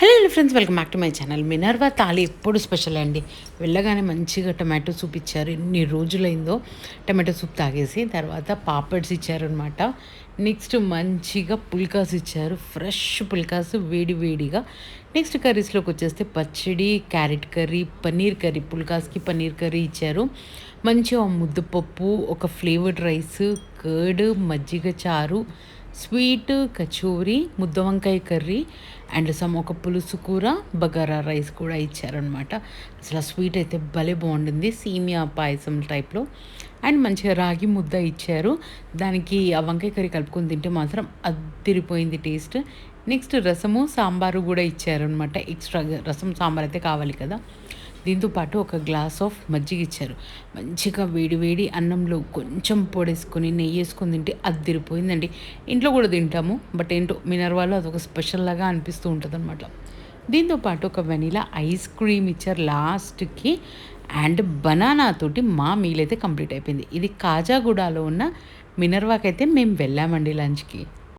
Hello friends, welcome back to my channel. Minerva తాళి ఎప్పుడు special అండి. వెళ్ళగానే మంచిగా టమాటో సూప్ ఇచ్చారు. ఎన్ని రోజులైందో టమాటో సూప్ తాగేసి. తర్వాత పాపడ్స్ ఇచ్చారనమాట. నెక్స్ట్ మంచిగా పుల్కాస్ ఇచ్చారు, ఫ్రెష్ పుల్కాస్ వేడి వేడిగా. నెక్స్ట్ కర్రీస్లోకి వచ్చేస్తే పచ్చడి, క్యారెట్ కర్రీ, పన్నీర్ కర్రీ, పుల్కాస్కి పన్నీర్ కర్రీ ఇచ్చారు. మంచిగా ముద్దపప్పు, ఒక ఫ్లేవర్డ్ రైస్, కర్డ్, మజ్జిగ చారు, స్వీట్, కచోరీ, ముద్ద వంకాయ కర్రీ అండ్ ఒక పులుసు కూర, బగారా రైస్ కూడా ఇచ్చారనమాట. అసలు ఆ స్వీట్ అయితే భలే బాగుండింది, సేమియా పాయసం టైప్లో. అండ్ మంచిగా రాగి ముద్ద ఇచ్చారు. దానికి ఆ వంకాయ కర్రీ కలుపుకొని తింటే మాత్రం అద్దిరిపోయింది టేస్ట్. నెక్స్ట్ రసము, సాంబారు కూడా ఇచ్చారనమాట. ఎక్స్ట్రాగా రసం సాంబార్ అయితే కావాలి కదా. దీంతో పాటు ఒక గ్లాస్ ఆఫ్ మజ్జిగ ఇచ్చారు. మంచిగా వేడి వేడి అన్నంలో కొంచెం పొడేసుకొని నెయ్యి వేసుకొని తింటే అద్దిరిపోయిందండి. ఇంట్లో కూడా తింటాము, బట్ ఏంటో మినర్వాలో అదొక స్పెషల్ లాగా అనిపిస్తూ ఉంటుంది అనమాట. దీంతో పాటు ఒక వెనీలా ఐస్ క్రీమ్ ఇచ్చారు లాస్ట్కి. అండ్ బనానా తోటి మా మీల్ అయితే కంప్లీట్ అయిపోయింది. ఇది కాజాగూడలో ఉన్న మినర్వాకి అయితే మేము వెళ్ళామండి లంచ్కి.